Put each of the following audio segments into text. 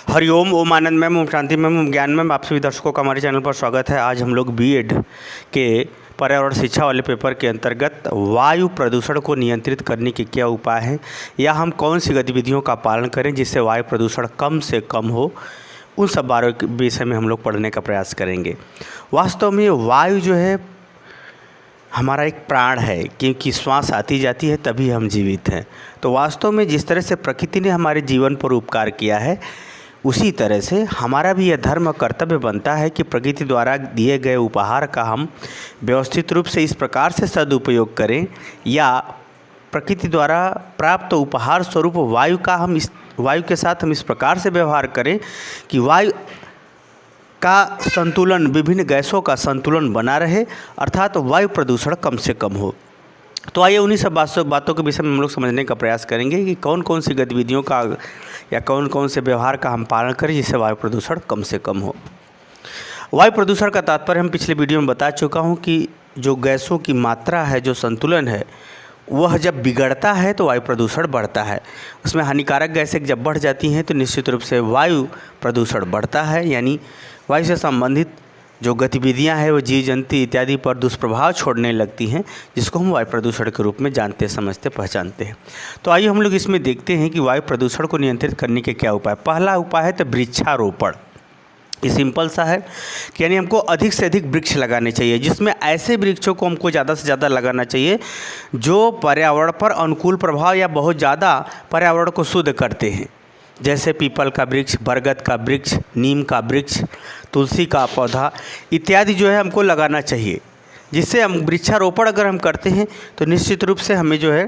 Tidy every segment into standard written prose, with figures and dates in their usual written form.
हरिओम, ओम आनंद ma'am, Om Shanti ma'am, ओम ज्ञान ma'am, आप सभी दर्शकों का हमारे चैनल पर स्वागत है। आज हम लोग बीएड के पर्यावरण शिक्षा वाले पेपर के अंतर्गत वायु प्रदूषण को नियंत्रित करने के क्या उपाय हैं या हम कौन सी गतिविधियों का पालन करें जिससे वायु प्रदूषण कम से कम हो, उन सब बारे के विषय में हम लोग पढ़ने का प्रयास करेंगे। वास्तव में वायु जो है हमारा एक प्राण है, क्योंकि श्वास आती जाती है तभी हम जीवित हैं। तो वास्तव में जिस तरह से प्रकृति ने हमारे जीवन पर उपकार किया है, उसी तरह से हमारा भी यह धर्म कर्तव्य बनता है कि प्रकृति द्वारा दिए गए उपहार का हम व्यवस्थित रूप से इस प्रकार से सदुपयोग करें या प्रकृति द्वारा प्राप्त उपहार स्वरूप वायु के साथ हम इस प्रकार से व्यवहार करें कि वायु का संतुलन, विभिन्न गैसों का संतुलन बना रहे, अर्थात वायु प्रदूषण कम से कम हो। तो आइए उन्हीं सब बातों के विषय में हम लोग समझने का प्रयास करेंगे कि कौन कौन सी गतिविधियों का या कौन कौन से व्यवहार का हम पालन करें जिससे वायु प्रदूषण कम से कम हो। वायु प्रदूषण का तात्पर्य हम पिछले वीडियो में बता चुका हूं कि जो गैसों की मात्रा है, जो संतुलन है, वह जब बिगड़ता है तो वायु प्रदूषण बढ़ता है। उसमें हानिकारक गैसें जब बढ़ जाती हैं तो निश्चित रूप से वायु प्रदूषण बढ़ता है, यानी वायु से संबंधित जो गतिविधियां हैं वो जीव जंतु इत्यादि पर दुष्प्रभाव छोड़ने लगती हैं, जिसको हम वायु प्रदूषण के रूप में जानते, समझते, पहचानते हैं। तो आइए हम लोग इसमें देखते हैं कि वायु प्रदूषण को नियंत्रित करने के क्या उपाय। पहला उपाय है तो वृक्षारोपण। ये सिंपल सा है कि यानी हमको अधिक से अधिक वृक्ष लगाने चाहिए, जिसमें ऐसे वृक्षों को हमको ज़्यादा से ज़्यादा लगाना चाहिए जो पर्यावरण पर अनुकूल प्रभाव या बहुत ज़्यादा पर्यावरण को शुद्ध करते हैं, जैसे पीपल का वृक्ष, बरगद का वृक्ष, नीम का वृक्ष, तुलसी का पौधा इत्यादि जो है हमको लगाना चाहिए। जिससे हम वृक्षारोपण अगर हम करते हैं तो निश्चित रूप से हमें जो है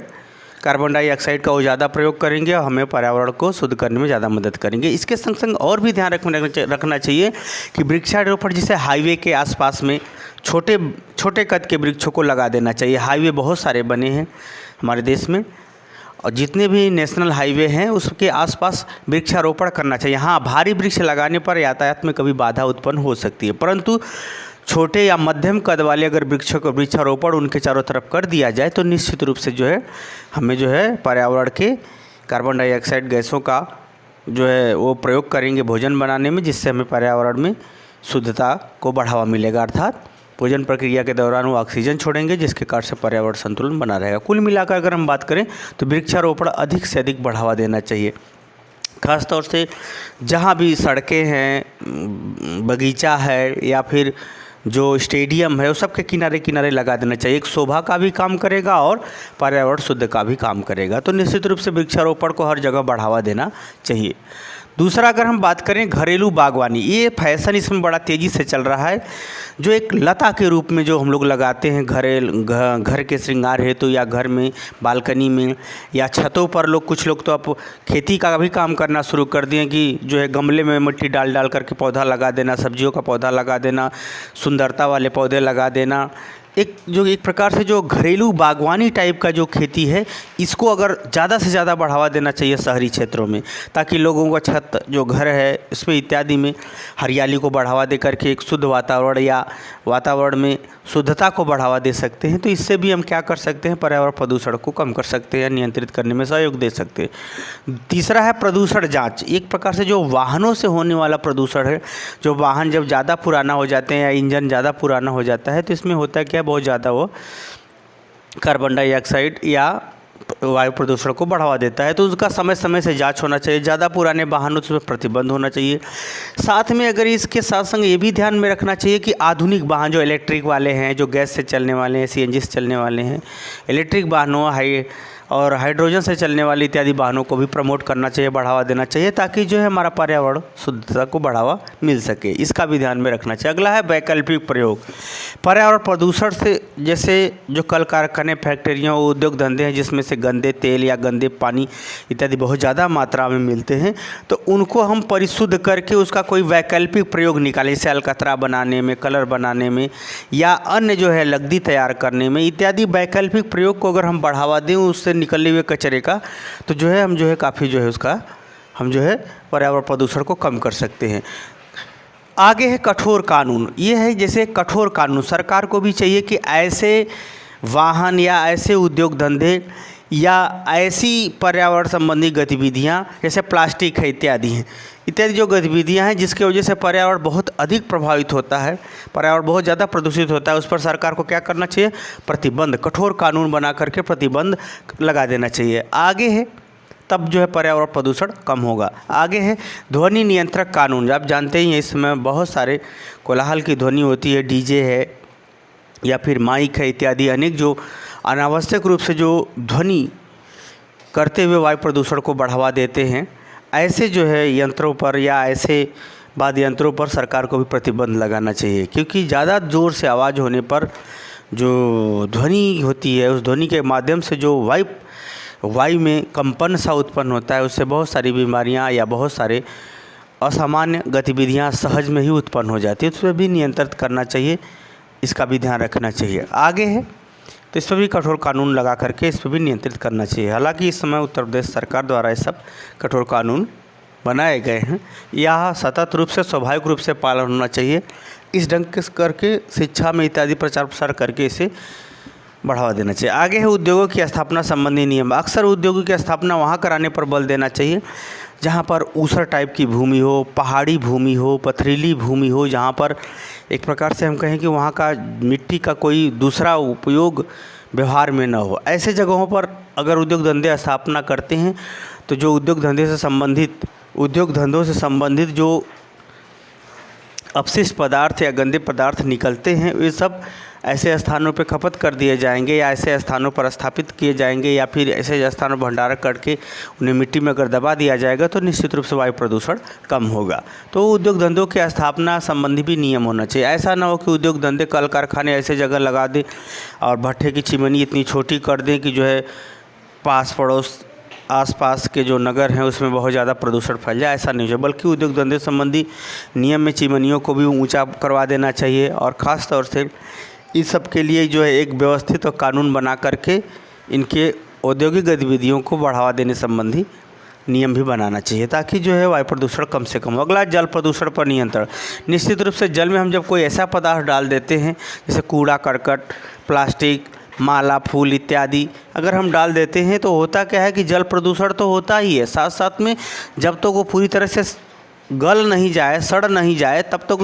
कार्बन डाइऑक्साइड का वो ज़्यादा प्रयोग करेंगे और हमें पर्यावरण को शुद्ध करने में ज़्यादा मदद करेंगे। इसके संग संग और भी ध्यान रखना चाहिए कि वृक्षारोपण जैसे हाईवे के आसपास में छोटे छोटे कद के वृक्षों को लगा देना चाहिए। हाईवे बहुत सारे बने हैं हमारे देश में, और जितने भी नेशनल हाईवे हैं उसके आसपास वृक्षारोपण करना चाहिए। हाँ, भारी वृक्ष लगाने पर यातायात में कभी बाधा उत्पन्न हो सकती है, परंतु छोटे या मध्यम कद वाले अगर वृक्षारोपण उनके चारों तरफ कर दिया जाए तो निश्चित रूप से जो है हमें जो है पर्यावरण के कार्बन डाइऑक्साइड गैसों का जो है वो प्रयोग करेंगे भोजन बनाने में, जिससे हमें पर्यावरण में शुद्धता को बढ़ावा मिलेगा। अर्थात भोजन प्रक्रिया के दौरान वो ऑक्सीजन छोड़ेंगे, जिसके कारण से पर्यावरण संतुलन बना रहेगा। कुल मिलाकर अगर हम बात करें तो वृक्षारोपण अधिक से अधिक बढ़ावा देना चाहिए। खास तौर से जहाँ भी सड़कें हैं, बगीचा है या फिर जो स्टेडियम है, वो सब के किनारे किनारे लगा देना चाहिए। एक शोभा का भी काम करेगा और पर्यावरण शुद्ध का भी काम करेगा। तो निश्चित रूप से वृक्षारोपण को हर जगह बढ़ावा देना चाहिए। दूसरा, अगर हम बात करें घरेलू बागवानी, ये फैशन इसमें बड़ा तेज़ी से चल रहा है। जो एक लता के रूप में जो हम लोग लगाते हैं घर के श्रृंगार हेतु या घर में बालकनी में या छतों पर, कुछ लोग तो अब खेती का भी काम करना शुरू कर दिए कि जो है गमले में मिट्टी डाल डाल करके पौधा लगा देना, सब्जियों का पौधा लगा देना, सुंदरता वाले पौधे लगा देना। एक प्रकार से जो घरेलू बागवानी टाइप का जो खेती है, इसको अगर ज़्यादा से ज़्यादा बढ़ावा देना चाहिए शहरी क्षेत्रों में, ताकि लोगों का छत जो घर है इसमें इत्यादि में हरियाली को बढ़ावा दे करके एक शुद्ध वातावरण या वातावरण में शुद्धता को बढ़ावा दे सकते हैं। तो इससे भी हम क्या कर सकते हैं, पर्यावरण प्रदूषण को कम कर सकते हैं, नियंत्रित करने में सहयोग दे सकते हैं। तीसरा है प्रदूषण जांच। एक प्रकार से जो वाहनों से होने वाला प्रदूषण है, जो वाहन जब ज़्यादा पुराना हो जाते हैं या इंजन ज़्यादा पुराना हो जाता है तो इसमें होता है क्या, बहुत ज़्यादा वो कार्बन डाइऑक्साइड या वायु प्रदूषण को बढ़ावा देता है। तो उसका समय समय से जांच होना चाहिए। ज़्यादा पुराने वाहनों से प्रतिबंध होना चाहिए। साथ में अगर इसके साथ संग ये भी ध्यान में रखना चाहिए कि आधुनिक वाहन जो इलेक्ट्रिक वाले हैं, जो गैस से चलने वाले हैं, सीएनजी से चलने वाले हैं, इलेक्ट्रिक वाहनों और हाइड्रोजन से चलने वाले इत्यादि वाहनों को भी प्रमोट करना चाहिए, बढ़ावा देना चाहिए, ताकि जो है हमारा पर्यावरण शुद्धता को बढ़ावा मिल सके। इसका भी ध्यान में रखना चाहिए। अगला है वैकल्पिक प्रयोग। पर्यावरण प्रदूषण से जैसे जो कल कारखाने, फैक्ट्रियाँ, उद्योग धंधे हैं जिसमें से गंदे तेल या गंदे पानी इत्यादि बहुत ज़्यादा मात्रा में मिलते हैं, तो उनको हम परिशुद्ध करके उसका कोई वैकल्पिक प्रयोग निकालें, जैसे अलकतरा बनाने में, कलर बनाने में या अन्य जो है लकड़ी तैयार करने में इत्यादि वैकल्पिक प्रयोग को अगर हम बढ़ावा दें उससे निकलने हुए कचरे का, तो जो है हम जो है काफ़ी जो है उसका हम जो है पर्यावरण प्रदूषण को कम कर सकते हैं। आगे है कठोर कानून। ये है जैसे कठोर कानून सरकार को भी चाहिए कि ऐसे वाहन या ऐसे उद्योग धंधे या ऐसी पर्यावरण संबंधी गतिविधियां जैसे प्लास्टिक है इत्यादि जो गतिविधियां हैं जिसकी वजह से पर्यावरण बहुत अधिक प्रभावित होता है, पर्यावरण बहुत ज़्यादा प्रदूषित होता है, उस पर सरकार को क्या करना चाहिए? प्रतिबंध, कठोर कानून बना करके प्रतिबंध लगा देना चाहिए। आगे है तब जो है पर्यावरण प्रदूषण कम होगा। आगे है ध्वनि नियंत्रक कानून। आप जानते ही हैं इसमें बहुत सारे कोलाहल की ध्वनि होती है, डीजे है या फिर माइक है इत्यादि अनेक जो अनावश्यक रूप से जो ध्वनि करते हुए वायु प्रदूषण को बढ़ावा देते हैं, ऐसे जो है यंत्रों पर या ऐसे वाद्य यंत्रों पर सरकार को भी प्रतिबंध लगाना चाहिए, क्योंकि ज़्यादा ज़ोर से आवाज़ होने पर जो ध्वनि होती है उस ध्वनि के माध्यम से जो वायु में कंपन सा उत्पन्न होता है, उससे बहुत सारी बीमारियां या बहुत सारे असामान्य गतिविधियां सहज में ही उत्पन्न हो जाती है। तो उस पर भी नियंत्रित करना चाहिए, इसका भी ध्यान रखना चाहिए। आगे है तो इस पर भी कठोर कानून लगा करके इस पर भी नियंत्रित करना चाहिए। हालांकि इस समय उत्तर प्रदेश सरकार द्वारा ये सब कठोर कानून बनाए गए हैं, यह सतत रूप से स्वाभाविक रूप से पालन होना चाहिए। इस ढंग के करके शिक्षा में इत्यादि प्रचार प्रसार करके इसे बढ़ावा देना चाहिए। आगे है उद्योगों की स्थापना संबंधी नियम। अक्सर उद्योगों की स्थापना वहाँ कराने पर बल देना चाहिए जहाँ पर ऊसर टाइप की भूमि हो, पहाड़ी भूमि हो, पथरीली भूमि हो, जहाँ पर एक प्रकार से हम कहें कि वहाँ का मिट्टी का कोई दूसरा उपयोग व्यवहार में न हो। ऐसे जगहों पर अगर उद्योग धंधे स्थापना करते हैं तो जो उद्योग धंधों से संबंधित जो अपशिष्ट पदार्थ या गंदे पदार्थ निकलते हैं वे सब ऐसे स्थानों पर खपत कर दिए जाएंगे या ऐसे स्थानों पर स्थापित किए जाएंगे या फिर ऐसे स्थानों पर भंडारण करके उन्हें मिट्टी में अगर दबा दिया जाएगा तो निश्चित रूप से वायु प्रदूषण कम होगा। तो उद्योग धंधों की स्थापना संबंधी भी नियम होना चाहिए। ऐसा ना हो कि उद्योग धंधे कल कारखाने ऐसे जगह लगा दें और भट्ठे की चिमनी इतनी छोटी कर दें कि जो है पास पड़ोस आसपास के जो नगर हैं उसमें बहुत ज़्यादा प्रदूषण फैल जाए। ऐसा नहीं हो, बल्कि उद्योग धंधे संबंधी नियम में चिमनियों को भी ऊंचा करवा देना चाहिए और ख़ास तौर से इस सब के लिए जो है एक व्यवस्थित और कानून बना करके इनके औद्योगिक गतिविधियों को बढ़ावा देने संबंधी नियम भी बनाना चाहिए ताकि जो है वायु प्रदूषण कम से कम हो। अगला जल प्रदूषण पर नियंत्रण। निश्चित रूप से जल में हम जब कोई ऐसा पदार्थ डाल देते हैं जैसे कूड़ा करकट, प्लास्टिक, माला, फूल इत्यादि अगर हम डाल देते हैं तो होता क्या है कि जल प्रदूषण तो होता ही है, साथ साथ में जब तक वो पूरी तरह से गल नहीं जाए, सड़ नहीं जाए, तब तक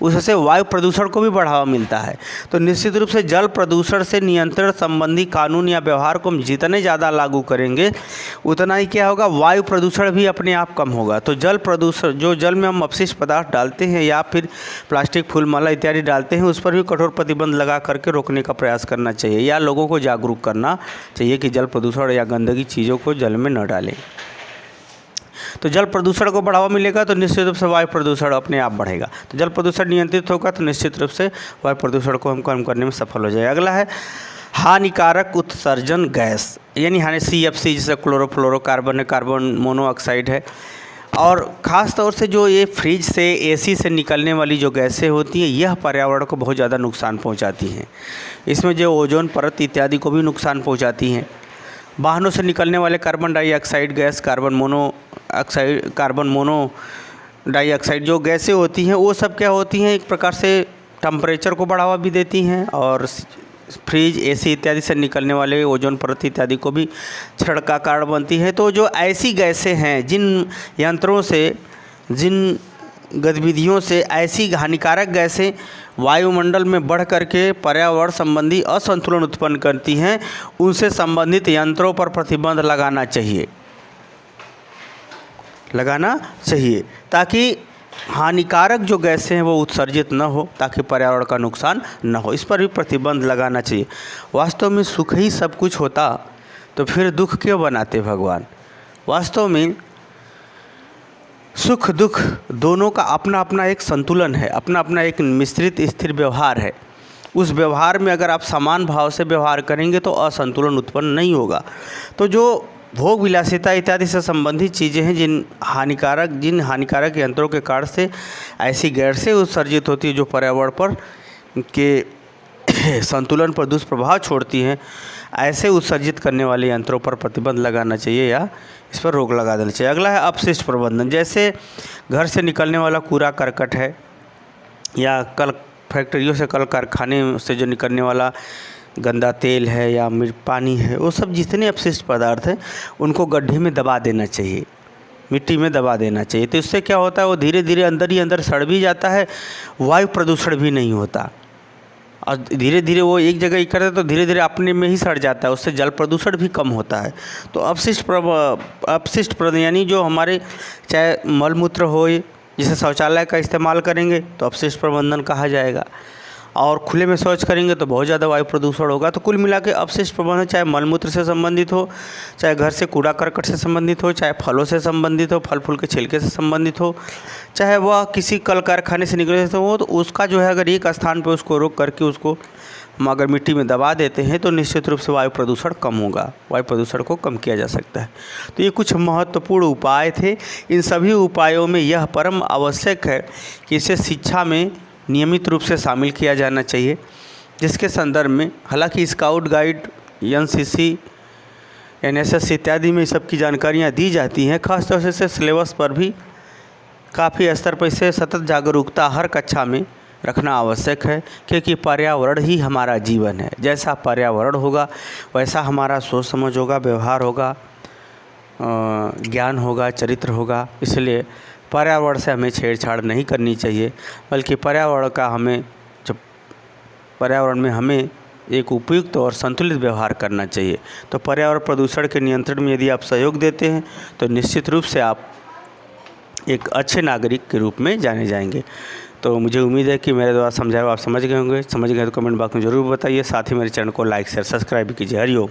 उससे वायु प्रदूषण को भी बढ़ावा मिलता है। तो निश्चित रूप से जल प्रदूषण से नियंत्रण संबंधी कानून या व्यवहार को हम जितने ज़्यादा लागू करेंगे उतना ही क्या होगा, वायु प्रदूषण भी अपने आप कम होगा। तो जल प्रदूषण जो जल में हम अपशिष्ट पदार्थ डालते हैं या फिर प्लास्टिक, फूल माला इत्यादि डालते हैं उस पर भी कठोर प्रतिबंध लगा करके रोकने का प्रयास करना चाहिए या लोगों को जागरूक करना चाहिए कि जल प्रदूषण या गंदगी चीज़ों को जल में न डालें। तो जल प्रदूषण को बढ़ावा मिलेगा तो निश्चित रूप से वायु प्रदूषण अपने आप बढ़ेगा। तो जल प्रदूषण नियंत्रित होगा तो निश्चित रूप से वायु प्रदूषण को हम कम करने में सफल हो जाए। अगला है हानिकारक उत्सर्जन गैस, यानी CFC जैसे क्लोरोफ्लोरोकार्बन है, कार्बन मोनोऑक्साइड है। और ख़ास तौर से जो ये फ्रिज से, AC से निकलने वाली जो गैसें होती हैं यह पर्यावरण को बहुत ज़्यादा नुकसान पहुँचाती हैं। इसमें जो ओजोन परत इत्यादि को भी नुकसान पहुँचाती हैं। वाहनों से निकलने वाले carbon dioxide gas, carbon mono dioxide जो गैसें होती हैं वो सब क्या होती हैं, एक प्रकार से टेम्परेचर को बढ़ावा भी देती हैं और फ्रिज, AC इत्यादि से निकलने वाले ओजोन परत इत्यादि को भी क्षरण का कारण बनती है। तो जो ऐसी गैसें हैं, जिन यंत्रों से, जिन गतिविधियों से ऐसी हानिकारक गैसें वायुमंडल में बढ़ करके पर्यावरण संबंधी असंतुलन उत्पन्न करती हैं, उनसे संबंधित यंत्रों पर प्रतिबंध लगाना चाहिए ताकि हानिकारक जो गैसें हैं वो उत्सर्जित न हो, ताकि पर्यावरण का नुकसान न हो। इस पर भी प्रतिबंध लगाना चाहिए। वास्तव में सुख ही सब कुछ होता तो फिर दुख क्यों बनाते भगवान। वास्तव में सुख दुख दोनों का अपना अपना एक संतुलन है, अपना अपना एक मिश्रित स्थिर व्यवहार है। उस व्यवहार में अगर आप समान भाव से व्यवहार करेंगे तो असंतुलन उत्पन्न नहीं होगा। तो जो भोग विलासिता इत्यादि से संबंधित चीज़ें हैं, जिन हानिकारक यंत्रों के कारण से ऐसी गैसें उत्सर्जित होती है जो पर्यावरण पर के संतुलन पर दुष्प्रभाव छोड़ती हैं, ऐसे उत्सर्जित करने वाले यंत्रों पर प्रतिबंध लगाना चाहिए या इस पर रोक लगा देना चाहिए। अगला है अपशिष्ट प्रबंधन। जैसे घर से निकलने वाला कूड़ा करकट है या फैक्ट्रियों से, कल कारखाने से जो निकलने वाला गंदा तेल है या पानी है, वो सब जितने अपशिष्ट पदार्थ हैं उनको गड्ढे में दबा देना चाहिए, मिट्टी में दबा देना चाहिए। तो इससे क्या होता है, वो धीरे धीरे अंदर ही अंदर सड़ भी जाता है, वायु प्रदूषण भी नहीं होता। और धीरे धीरे वो एक जगह इकट्ठा तो धीरे धीरे अपने में ही सड़ जाता है, उससे जल प्रदूषण भी कम होता है। तो अपशिष्ट यानी जो हमारे चाहे मलमूत्र हो, जैसे शौचालय का इस्तेमाल करेंगे तो अपशिष्ट प्रबंधन कहा जाएगा, और खुले में शौच करेंगे तो बहुत ज़्यादा वायु प्रदूषण होगा। तो कुल मिला के अपशिष्ट प्रबंधन चाहे मलमूत्र से संबंधित हो, चाहे घर से कूड़ा करकट से संबंधित हो, चाहे फलों से संबंधित हो, फल फूल के छिलके से संबंधित हो, चाहे वह किसी कल कारखाने से निकले हो, तो उसका जो है अगर एक स्थान पर उसको रोक करके उसको हम अगर मिट्टी में दबा देते हैं तो निश्चित रूप से वायु प्रदूषण कम होगा, वायु प्रदूषण को कम किया जा सकता है। तो ये कुछ महत्वपूर्ण उपाय थे। इन सभी उपायों में यह परम आवश्यक है कि इसे शिक्षा में नियमित रूप से शामिल किया जाना चाहिए, जिसके संदर्भ में हालांकि स्काउट गाइड, एनसीसी, एनएसएस इत्यादि में सब की जानकारियाँ दी जाती हैं। खासतौर से सिलेबस पर भी काफ़ी स्तर पर इसे सतत जागरूकता हर कक्षा में रखना आवश्यक है, क्योंकि पर्यावरण ही हमारा जीवन है। जैसा पर्यावरण होगा वैसा हमारा सोच समझ होगा, व्यवहार होगा, ज्ञान होगा, चरित्र होगा। इसलिए पर्यावरण से हमें छेड़छाड़ नहीं करनी चाहिए, बल्कि पर्यावरण में हमें एक उपयुक्त और संतुलित व्यवहार करना चाहिए। तो पर्यावरण प्रदूषण के नियंत्रण में यदि आप सहयोग देते हैं तो निश्चित रूप से आप एक अच्छे नागरिक के रूप में जाने जाएंगे। तो मुझे उम्मीद है कि मेरे द्वारा समझाया आप समझ गए होंगे। समझ गए तो कमेंट बॉक्स में ज़रूर बताइए। साथ ही मेरे चैनल को लाइक शेयर सब्सक्राइब कीजिए। हरिओम।